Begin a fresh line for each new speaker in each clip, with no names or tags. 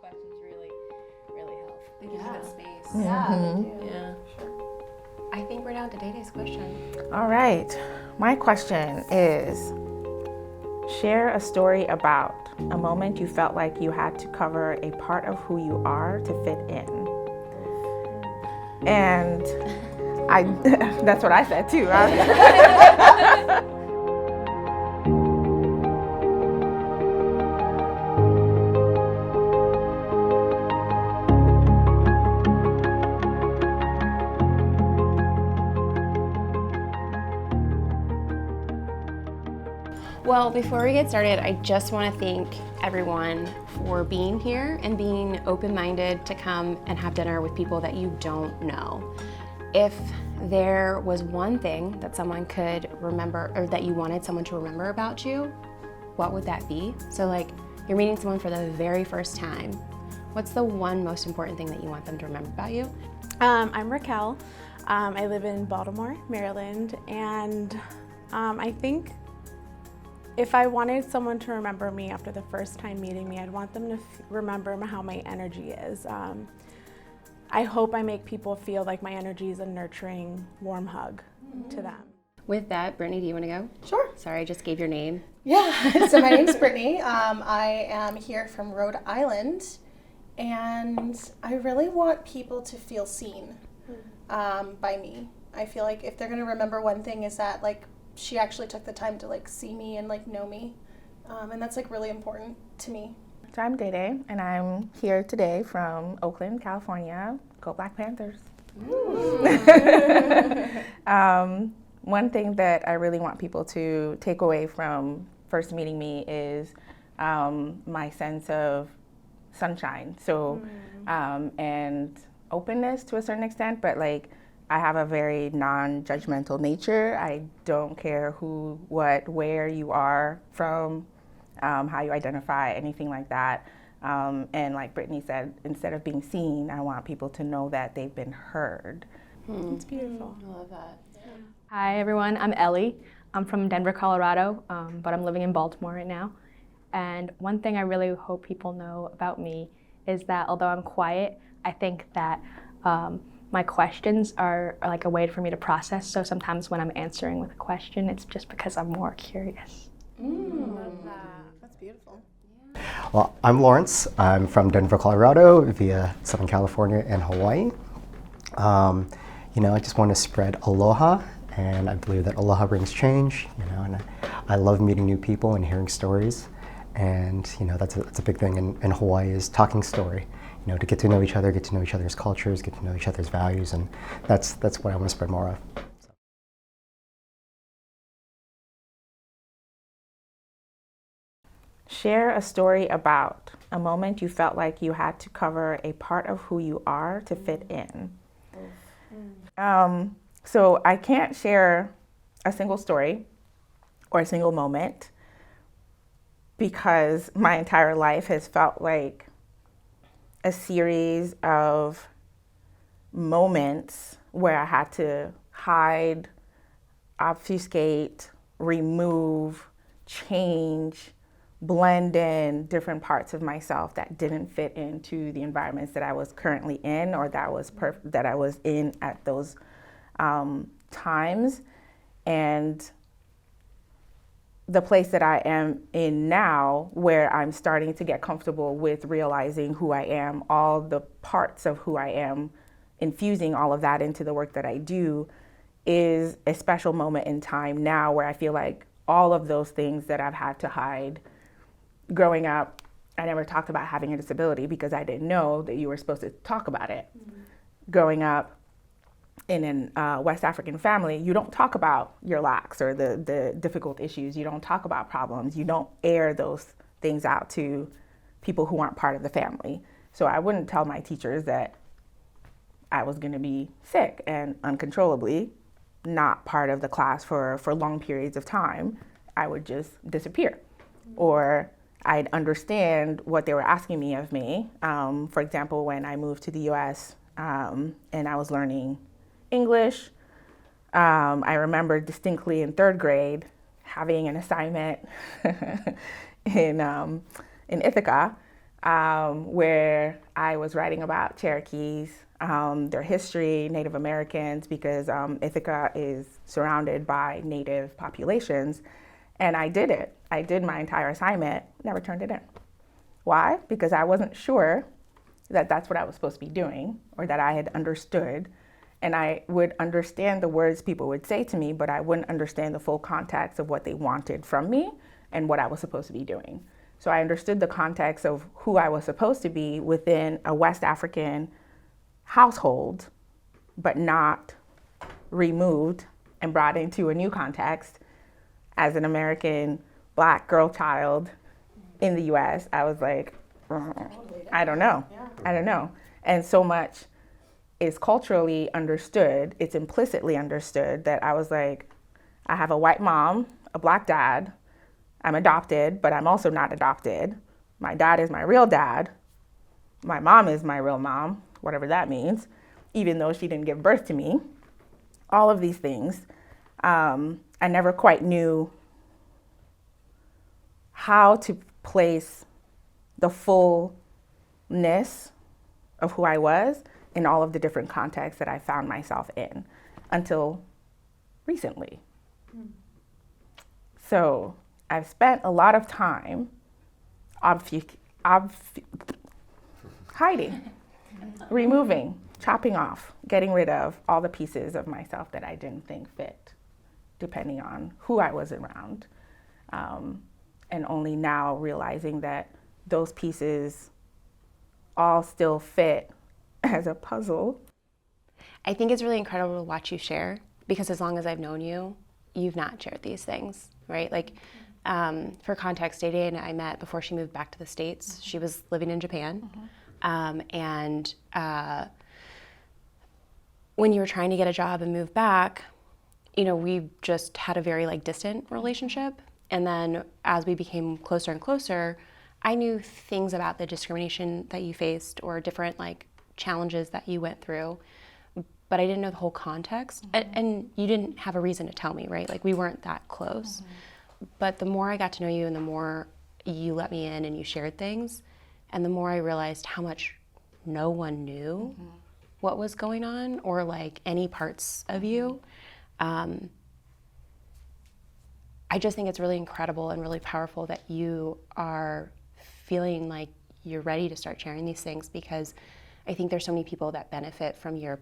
questions really, really help.
They give you that space.
Mm-hmm.
Yeah, they do.
Yeah.
Sure. I think we're down to Dédé's question.
All right. My question is, share a story about a moment you felt like you had to cover a part of who you are to fit in. And that's what I said too.
Well, before we get started, I just want to thank everyone for being here and being open-minded to come and have dinner with people that you don't know. If there was one thing that someone could remember, or that you wanted someone to remember about you, what would that be? So like, you're meeting someone for the very first time. What's the one most important thing that you want them to remember about you?
I'm Raquel. I live in Baltimore, Maryland, and I think if I wanted someone to remember me after the first time meeting me, I'd want them to remember how my energy is. I hope I make people feel like my energy is a nurturing, warm hug to them.
With that, Brittany, do you want to go?
Sure.
Sorry, I just gave your name.
Yeah, so my name's Brittany. I am here from Rhode Island, and I really want people to feel seen by me. I feel like if they're going to remember one thing is that, like, she actually took the time to, like, see me and, like, know me, and that's, like, really important to me.
So I'm Dédé, and I'm here today from Oakland, California. Go Black Panthers. One thing that I really want people to take away from first meeting me is my sense of sunshine. So, and openness to a certain extent, but like, I have a very non-judgmental nature. I don't care who, what, where you are from, how you identify, anything like that. And like Brittany said, instead of being seen, I want people to know that they've been heard.
It's beautiful.
I love that.
Hi everyone, I'm Ellie. I'm from Denver, Colorado, but I'm living in Baltimore right now. And one thing I really hope people know about me is that although I'm quiet, I think that my questions are like a way for me to process. So sometimes when I'm answering with a question, it's just because I'm more curious.
Love that. That's beautiful.
Well, I'm Lawrence. I'm from Denver, Colorado, via Southern California and Hawaii. I just want to spread aloha, and I believe that aloha brings change. And I love meeting new people and hearing stories, and that's a big thing in Hawaii is talking story. To get to know each other, get to know each other's cultures, get to know each other's values, and that's what I want to spread more of.
Share a story about a moment you felt like you had to cover a part of who you are to fit in. So I can't share a single story or a single moment because my entire life has felt like a series of moments where I had to hide, obfuscate, remove, change, blend in different parts of myself that didn't fit into the environments that I was currently in or that I was in at those times. And the place that I am in now, where I'm starting to get comfortable with realizing who I am, all the parts of who I am, infusing all of that into the work that I do, is a special moment in time now where I feel like all of those things that I've had to hide growing up, I never talked about having a disability because I didn't know that you were supposed to talk about it. Growing up in a West African family, you don't talk about your lacks or the difficult issues. You don't talk about problems. You don't air those things out to people who aren't part of the family. So I wouldn't tell my teachers that I was going to be sick and uncontrollably not part of the class for long periods of time. I would just disappear. Or I'd understand what they were asking me of me. For example, when I moved to the US and I was learning English, I remember distinctly in third grade having an assignment in Ithaca where I was writing about Cherokees, their history, Native Americans, because Ithaca is surrounded by Native populations. And I did it. I did my entire assignment, never turned it in. Why? Because I wasn't sure that that's what I was supposed to be doing, or that I had understood. And I would understand the words people would say to me, but I wouldn't understand the full context of what they wanted from me and what I was supposed to be doing. So I understood the context of who I was supposed to be within a West African household, but not removed and brought into a new context as an American Black girl child in the US. I was like, I don't know. I don't know. And so much is culturally understood, it's implicitly understood, that I was like, I have a white mom, a Black dad, I'm adopted, but I'm also not adopted. My dad is my real dad. My mom is my real mom, whatever that means, even though she didn't give birth to me. All of these things. I never quite knew how to place the fullness of who I was in all of the different contexts that I found myself in until recently. So I've spent a lot of time hiding, removing, chopping off, getting rid of all the pieces of myself that I didn't think fit, depending on who I was around. And only now realizing that those pieces all still fit as a puzzle.
I think it's really incredible to watch you share, because as long as I've known you, you've not shared these things, right? Like, for context, Dédé and I met before she moved back to the States. She was living in Japan. When you were trying to get a job and move back, we just had a very distant relationship. And then as we became closer and closer, I knew things about the discrimination that you faced or different challenges that you went through, but I didn't know the whole context. And you didn't have a reason to tell me, right? We weren't that close. But the more I got to know you and the more you let me in and you shared things, and the more I realized how much no one knew what was going on or any parts of you. I just think it's really incredible and really powerful that you are feeling like you're ready to start sharing these things, because I think there's so many people that benefit from your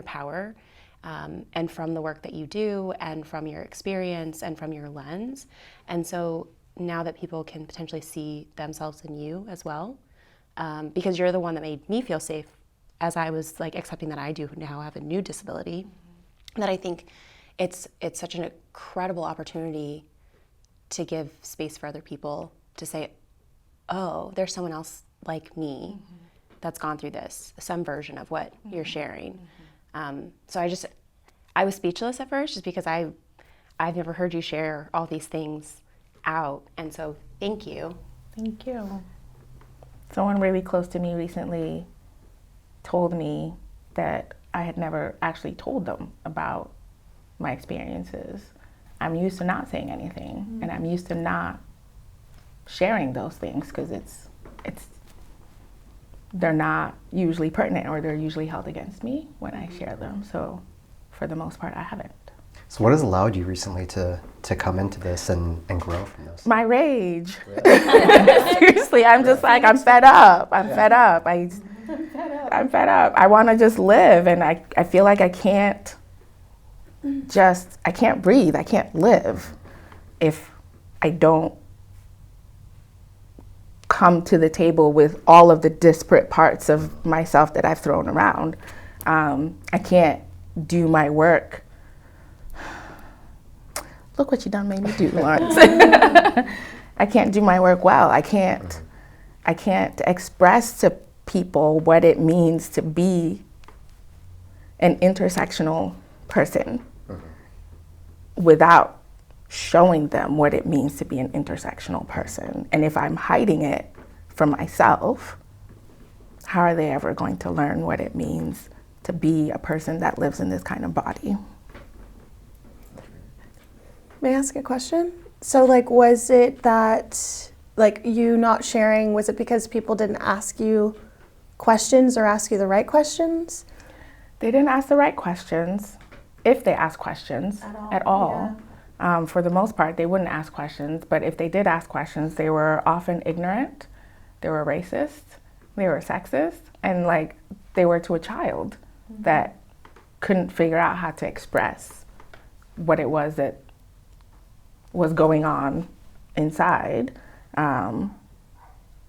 power, and from the work that you do and from your experience and from your lens. And so now that people can potentially see themselves in you as well, because you're the one that made me feel safe as I was accepting that I do now have a new disability, that I think it's such an incredible opportunity to give space for other people to say, oh, there's someone else like me that's gone through this, some version of what you're sharing. So I was speechless at first, just because I've never heard you share all these things out. And so thank you.
Thank you. Someone really close to me recently told me that I had never actually told them about my experiences. I'm used to not saying anything, and I'm used to not sharing those things because they're not usually pertinent, or they're usually held against me when I share them. So for the most part, I haven't.
So what has allowed you recently to come into this and grow from this?
My rage. Seriously, I'm just I'm fed up. I'm fed up. I'm fed up. I want to just live, and I feel like I can't breathe. I can't live if I don't come to the table with all of the disparate parts of myself that I've thrown around. I can't do my work. Look what you done made me do, Lawrence. I can't do my work well. I can't express to people what it means to be an intersectional person without showing them what it means to be an intersectional person. And if I'm hiding it from myself, how are they ever going to learn what it means to be a person that lives in this kind of body?
May I ask a question? So was it that
like you not sharing, was it because people didn't ask you questions or ask you the right questions?
They didn't ask the right questions, if they asked questions at all. For the most part, they wouldn't ask questions, but if they did ask questions, they were often ignorant, they were racist, they were sexist, and like they were to a child that couldn't figure out how to express what it was that was going on inside.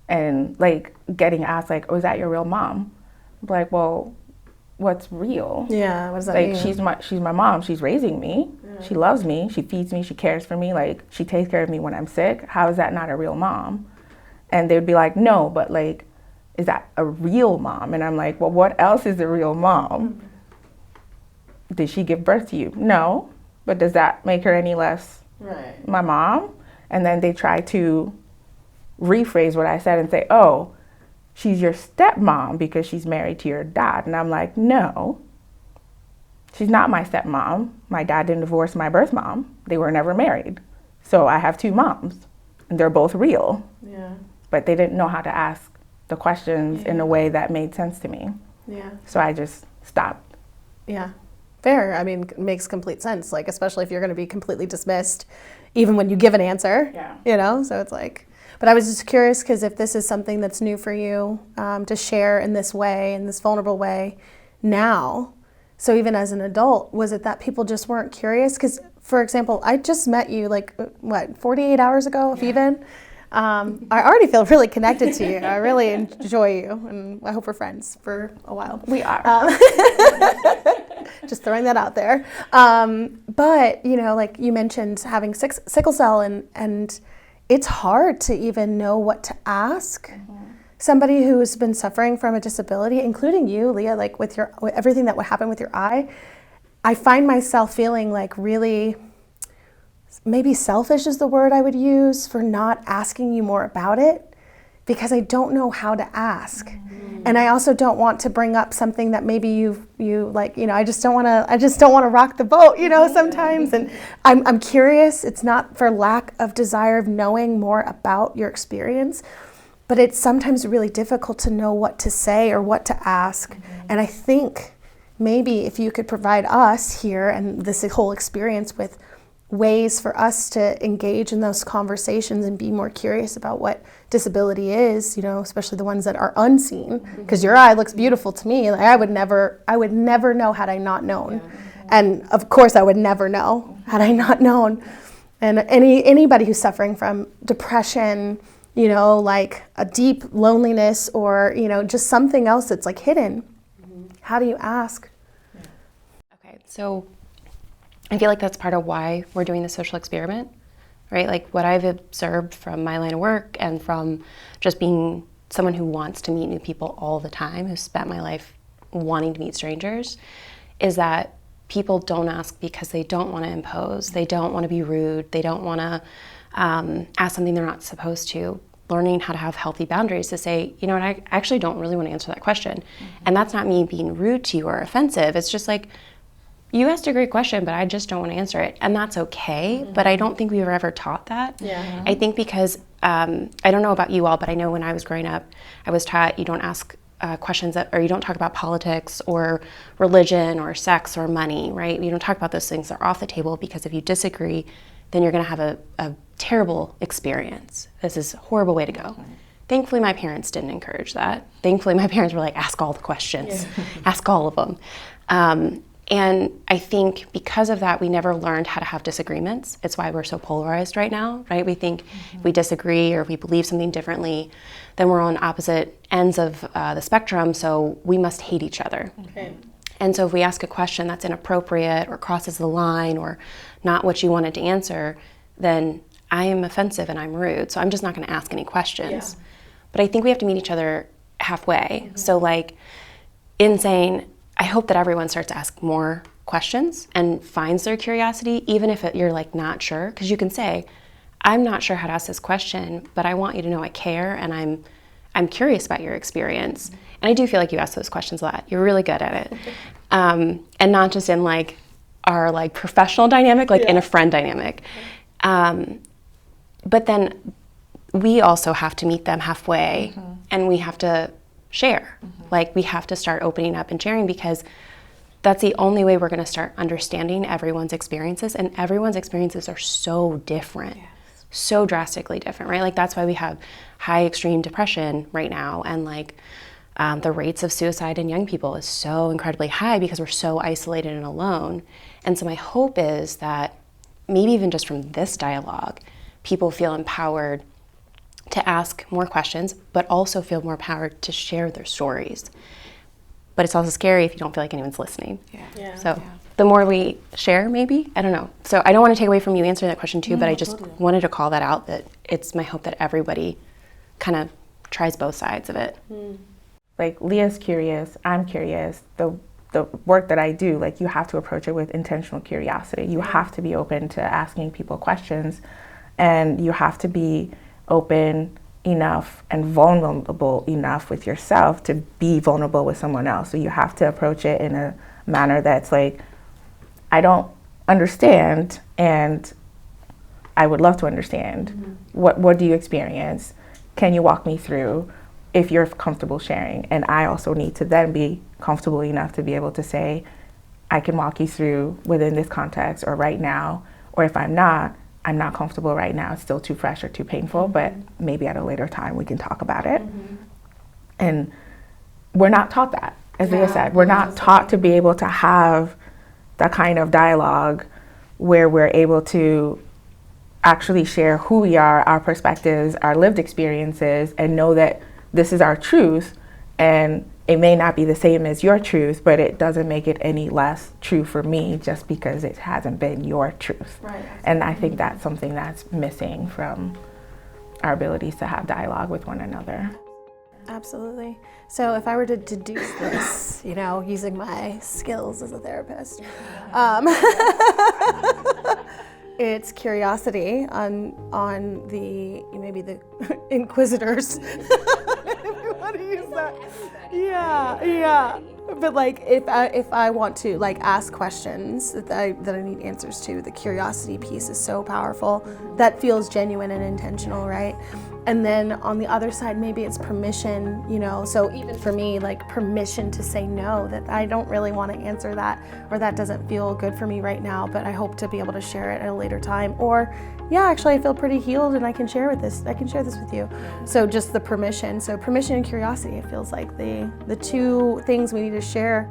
And like getting asked like, oh, is that your real mom? Like, well, what's real?
Yeah, what does that
like
mean?
she's my mom. She's raising me. She loves me. She feeds me. She cares for me. Like she takes care of me when I'm sick. How is that not a real mom? And they'd be like, no, but like, is that a real mom? And I'm like, well, what else is a real mom? Did she give birth to you? No, but does that make her any less my mom? And then they try to rephrase what I said and say, oh, she's your stepmom because she's married to your dad. And I'm like, no, she's not my stepmom. My dad didn't divorce my birth mom. They were never married. So I have two moms, and they're both real.
Yeah.
But they didn't know how to ask the questions in a way that made sense to me.
Yeah.
So I just stopped.
Yeah. Fair. I mean, it makes complete sense. Like, especially if you're going to be completely dismissed, even when you give an answer.
Yeah.
You know. So it's like. But I was just curious because if this is something that's new for you to share in this way, in this vulnerable way, now. So even as an adult, was it that people just weren't curious? Because, for example, I just met you like, 48 hours ago, if even. I already feel really connected to you. I really enjoy you, and I hope we're friends for a while.
We are.
Just throwing that out there. But, you know, like you mentioned having sickle cell, and it's hard to even know what to ask. Somebody who's been suffering from a disability, including you, Lia, like with everything that would happen with your eye, I find myself feeling like really, maybe selfish is the word I would use, for not asking you more about it, because I don't know how to ask. And I also don't want to bring up something that maybe you like, you know, I just don't want to rock the boat, you know, sometimes. And I'm curious. It's not for lack of desire of knowing more about your experience, but it's sometimes really difficult to know what to say or what to ask. And I think maybe if you could provide us here and this whole experience with ways for us to engage in those conversations and be more curious about what disability is, you know, especially the ones that are unseen, because your eye looks beautiful to me. Like, I would never know had I not known. And of course I would never know had I not known. And anybody who's suffering from depression, you know, like a deep loneliness, or, you know, just something else that's like hidden, how do you ask?
Okay, so I feel like that's part of why we're doing the social experiment, right? Like what I've observed from my line of work and from just being someone who wants to meet new people all the time, who spent my life wanting to meet strangers, is that people don't ask because they don't want to impose, they don't want to be rude, they don't want to ask something they're not supposed to. Learning how to have healthy boundaries to say, you know what, I actually don't really want to answer that question. And that's not me being rude to you or offensive. It's just like, you asked a great question, but I just don't want to answer it. And that's okay, but I don't think we were ever taught that. I think because, I don't know about you all, but I know when I was growing up, I was taught you don't ask questions or you don't talk about politics or religion or sex or money, right? You don't talk about those things. They're off the table, because if you disagree, then you're gonna have a terrible experience. This is a horrible way to go. Thankfully, my parents didn't encourage that. Thankfully, my parents were like, ask all the questions, ask all of them. And I think because of that, we never learned how to have disagreements. It's why we're so polarized right now, right? We think if we disagree or if we believe something differently, then we're on opposite ends of the spectrum, so we must hate each other. And so if we ask a question that's inappropriate or crosses the line or not what you wanted to answer, then I am offensive and I'm rude, so I'm just not gonna ask any questions. But I think we have to meet each other halfway. So like in saying, I hope that everyone starts to ask more questions and finds their curiosity, even if you're like not sure, because you can say, I'm not sure how to ask this question, but I want you to know I care and I'm curious about your experience. And I do feel like you ask those questions a lot. You're really good at it. And not just in like our like professional dynamic, like in a friend dynamic. But then we also have to meet them halfway and we have to share. Like we have to start opening up and sharing, because that's the only way we're going to start understanding everyone's experiences, and everyone's experiences are so different. So drastically different, right? Like that's why we have high extreme depression right now, and like the rates of suicide in young people is so incredibly high because we're so isolated and alone. And so my hope is that maybe even just from this dialogue, people feel empowered to ask more questions, but also feel more empowered to share their stories. But it's also scary if you don't feel like anyone's listening. So the more we share, maybe, I don't know. So I don't want to take away from you answering that question too, but I just wanted to call that out, that it's my hope that everybody kind of tries both sides of it.
Like Leah's curious, I'm curious. The work that I do, like you have to approach it with intentional curiosity. You have to be open to asking people questions, and you have to be open enough and vulnerable enough with yourself to be vulnerable with someone else. So you have to approach it in a manner that's like, I don't understand, and I would love to understand. What do you experience? Can you walk me through, if you're comfortable sharing? And I also need to then be comfortable enough to be able to say, I can walk you through within this context or right now, or if I'm not comfortable right now, it's still too fresh or too painful, but maybe at a later time we can talk about it. And we're not taught that, as Leah said. We're not taught to be able to have that kind of dialogue where we're able to actually share who we are, our perspectives, our lived experiences, and know that this is our truth, and it may not be the same as your truth, but it doesn't make it any less true for me just because it hasn't been your truth. And I think that's something that's missing from our abilities to have dialogue with one another.
Absolutely. So if I were to deduce this, you know, using my skills as a therapist, it's curiosity on the, maybe the inquisitors. If you want to use that. Yeah. But like if I want to like ask questions that I need answers to, the curiosity piece is so powerful. That feels genuine and intentional, right? And then on the other side, maybe it's permission, you know, so even for me, like permission to say no, that I don't really want to answer that, or that doesn't feel good for me right now, but I hope to be able to share it at a later time. Or, yeah, actually I feel pretty healed and I can share this with you. So just the permission. So permission and curiosity, it feels like the two things we need to share